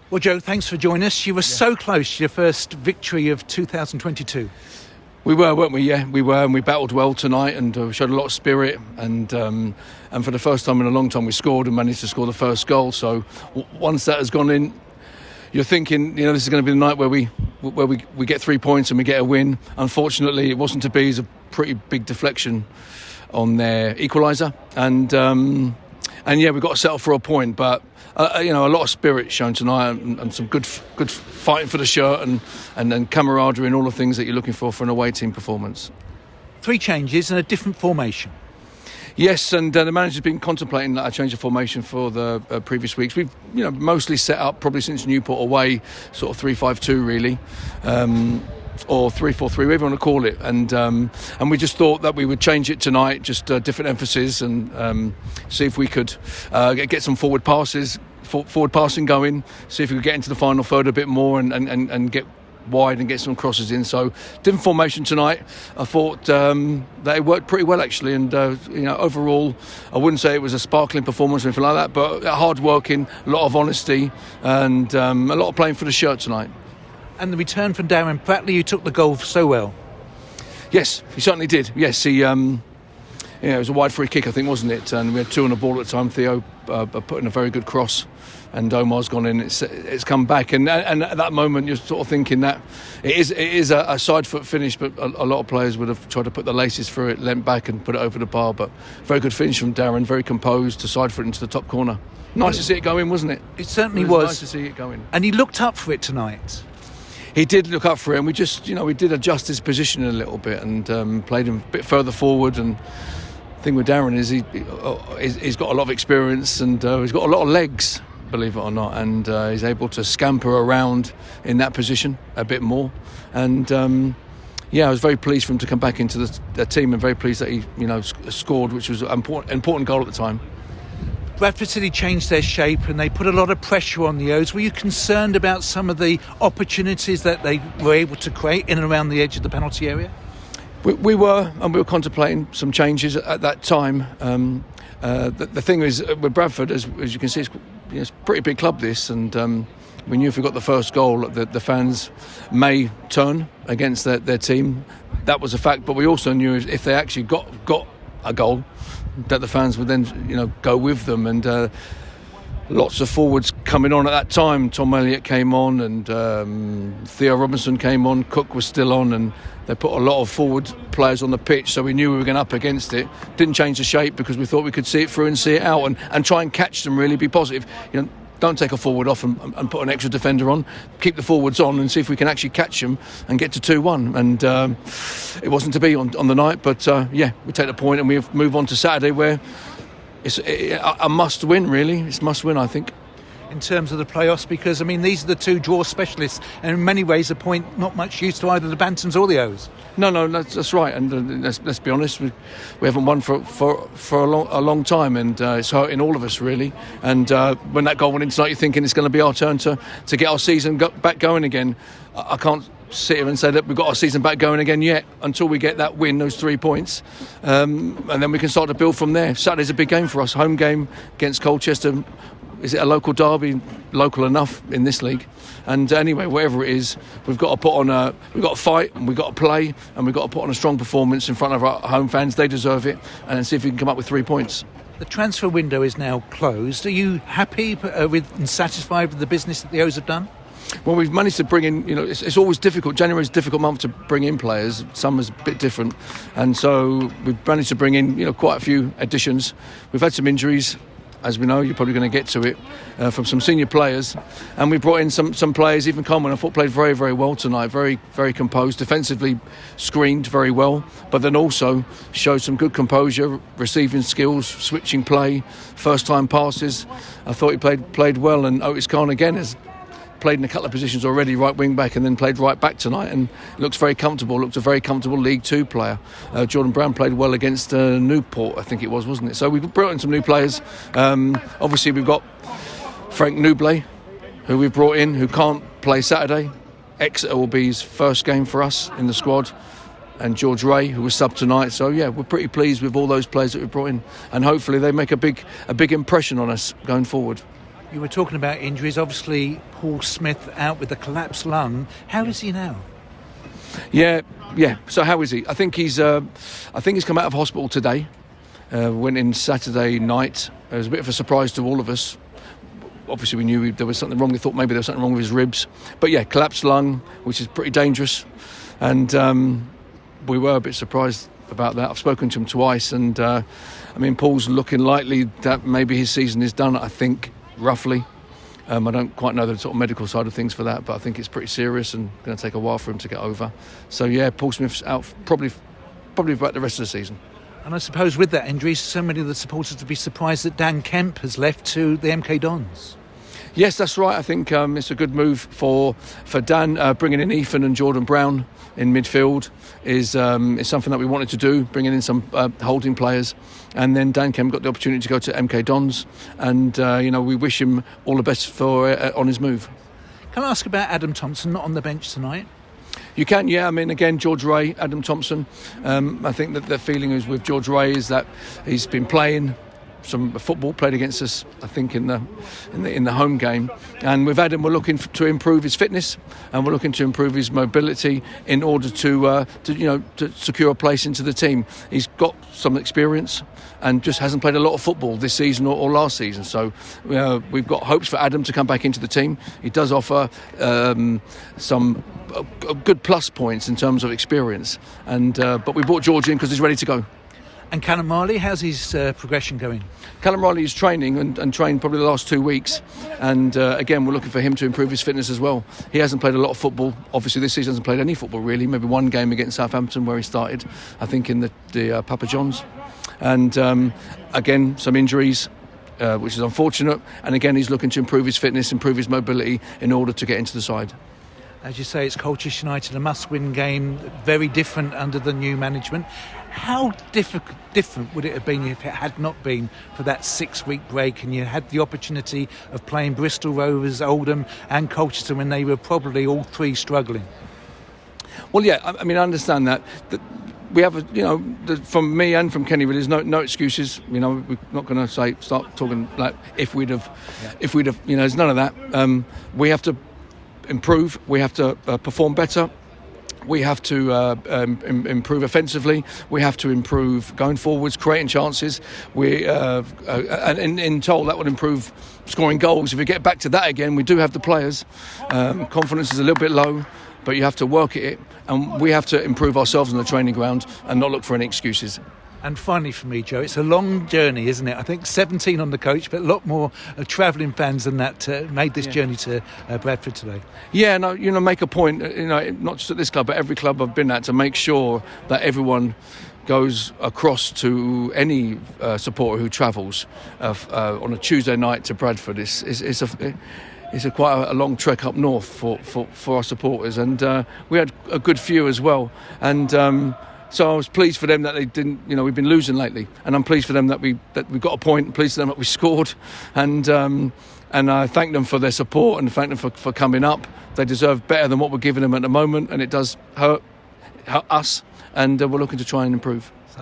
Well, Joe, thanks for joining us. You were so close to your first victory of 2022. We were, weren't we? Yeah, we were, and we battled well tonight and showed a lot of spirit. And for the first time in a long time, we scored and managed to score the first goal. So once that has gone in, you're thinking, this is going to be the night where we get 3 points and we get a win. Unfortunately, it wasn't to be. It's a pretty big deflection on their equaliser, and yeah, we got to settle for a point, but. A lot of spirit shown tonight and some good fighting for the shirt and camaraderie and all the things that you're looking for an away team performance. 3 changes and a different formation. Yes, and the manager's been contemplating a change of formation for the previous weeks. We've mostly set up probably since Newport away, sort of 3-5-2 really. Or 3-4-3, whatever you want to call it, and we just thought that we would change it tonight, just different emphasis, and see if we could get some forward passing going, see if we could get into the final third a bit more and get wide and get some crosses in. So different formation tonight. I thought that it worked pretty well actually, and overall I wouldn't say it was a sparkling performance or anything like that, but hard working, a lot of honesty, and a lot of playing for the shirt tonight. And the return from Daryns Bradley, who took the goal so well. Yes, he certainly did. Yes, he. It was a wide free kick, I think, wasn't it? And we had 2 on the ball at the time. Theo put in a very good cross, and Omar's gone in. It's come back, and at that moment you're sort of thinking that it is a side foot finish, but a lot of players would have tried to put the laces through it, leant back and put it over the bar. But very good finish from Darren, very composed to side foot into the top corner. Nice to see it go in, wasn't it? It certainly was. Nice to see it go in. And he looked up for it tonight. He did look up for it, and we just, we did adjust his position a little bit and played him a bit further forward. And the thing with Darren is he's got a lot of experience and he's got a lot of legs, believe it or not, and he's able to scamper around in that position a bit more. And I was very pleased for him to come back into the team, and very pleased that he, scored, which was an important goal at the time. Bradford City changed their shape and they put a lot of pressure on the O's. Were you concerned about some of the opportunities that they were able to create in and around the edge of the penalty area? We were contemplating some changes at that time. The thing is, with Bradford, as you can see, it's a pretty big club, this, and we knew if we got the first goal, the fans may turn against their team. That was a fact, but we also knew if they actually got a goal, that the fans would then go with them, and lots of forwards coming on at that time. Tom Elliott came on, and Theo Robinson came on, Cook was still on, and they put a lot of forward players on the pitch, so we knew we were going up against it. Didn't change the shape because we thought we could see it through and see it out, and try and catch them, really be positive. Don't take a forward off and put an extra defender on. Keep the forwards on and see if we can actually catch them and get to 2-1. And it wasn't to be on the night, but we take the point and we move on to Saturday, where it's a must win, really. It's must win, I think. In terms of the playoffs, because these are the 2 draw specialists, and in many ways a point not much use to either the Bantams or the O's. No, that's right, and let's be honest, we haven't won for a long time, and it's hurting all of us, really. And when that goal went in tonight, you're thinking it's going to be our turn to get our season back going again. I can't sit here and say that we've got our season back going again yet until we get that win, those 3 points, and then we can start to build from there. Saturday's a big game for us, home game against Colchester. Is it a local derby? Local enough in this league. And anyway, whatever it is, we've got to fight, and we've got to play, and we've got to put on a strong performance in front of our home fans. They deserve it, and see if we can come up with 3 points. The transfer window is now closed. Are you happy with and satisfied with the business that the O's have done? Well, we've managed to bring in, it's always difficult. January is a difficult month to bring in players. Summer's a bit different. And so we've managed to bring in, quite a few additions. We've had some injuries. As we know, you're probably going to get to it, from some senior players, and we brought in some players. Even Coleman, I thought, played very, very well tonight. Very, very composed, defensively screened very well, but then also showed some good composure, receiving skills, switching play, first time passes. I thought he played well, and Otis Khan again has played in a couple of positions already, right wing back, and then played right back tonight, and looks very comfortable. Looks a very comfortable League Two player. Jordan Brown played well against Newport, I think it was, wasn't it? So we've brought in some new players. Obviously we've got Frank Newblay, who we've brought in, who can't play Saturday. Exeter will be his first game for us in the squad, and George Ray, who was sub tonight. So we're pretty pleased with all those players that we've brought in, and hopefully they make a big impression on us going forward. You were talking about injuries. Obviously, Paul Smith out with a collapsed lung. How is he now? Yeah. So how is he? I think he's come out of hospital today. Went in Saturday night. It was a bit of a surprise to all of us. Obviously, we knew there was something wrong. We thought maybe there was something wrong with his ribs. But yeah, collapsed lung, which is pretty dangerous. And we were a bit surprised about that. I've spoken to him twice, and Paul's looking likely that maybe his season is done, I think, roughly. I don't quite know the sort of medical side of things for that, but I think it's pretty serious and going to take a while for him to get over. So yeah, Paul Smith's out probably about the rest of the season. And I suppose with that injury, so many of the supporters would be surprised that Dan Kemp has left to the MK Dons. Yes, that's right. I think it's a good move for Dan. Bringing in Ethan and Jordan Brown in midfield is something that we wanted to do, bringing in some holding players. And then Dan Kemp got the opportunity to go to MK Dons. And, we wish him all the best on his move. Can I ask about Adam Thompson, not on the bench tonight? You can, yeah. Again, George Ray, Adam Thompson. I think that the feeling is with George Ray is that he's been playing some football, played against us, I think, in the home game. And with Adam, we're looking to improve his fitness and we're looking to improve his mobility in order to secure a place into the team. He's got some experience and just hasn't played a lot of football this season or last season. So we've got hopes for Adam to come back into the team. He does offer some good plus points in terms of experience. But we brought George in because he's ready to go. And Callum Riley, how's his progression going? Callum Riley is training and trained probably the last 2 weeks. And again, we're looking for him to improve his fitness as well. He hasn't played a lot of football. Obviously, this season hasn't played any football really. Maybe one game against Southampton where he started, I think, in the Papa John's. And again, some injuries, which is unfortunate. And again, he's looking to improve his fitness, improve his mobility in order to get into the side. As you say, it's Colchester United, a must-win game, very different under the new management. How different would it have been if it had not been for that 6-week break and you had the opportunity of playing Bristol Rovers, Oldham and Colchester when they were probably all three struggling? Well, yeah, I understand that we have, from me and from Kenny, there's no excuses. We're not going to start talking like if we'd have, there's none of that. We have to improve. We have to perform better. We have to improve offensively. We have to improve going forwards, creating chances. And in total, that would improve scoring goals. If we get back to that again, we do have the players. Confidence is a little bit low, but you have to work at it. And we have to improve ourselves on the training ground and not look for any excuses. And finally for me, Joe, it's a long journey, isn't it? I think 17 on the coach, but a lot more travelling fans than that made this journey to Bradford today. Yeah, no, make a point, not just at this club, but every club I've been at, to make sure that everyone goes across to any supporter who travels on a Tuesday night to Bradford. It's quite a long trek up north for our supporters, and we had a good few as well. And so I was pleased for them that they didn't. We've been losing lately, and I'm pleased for them that we got a point. I'm pleased for them that we scored, and I thank them for their support and thank them for coming up. They deserve better than what we're giving them at the moment, and it does hurt us. And we're looking to try and improve.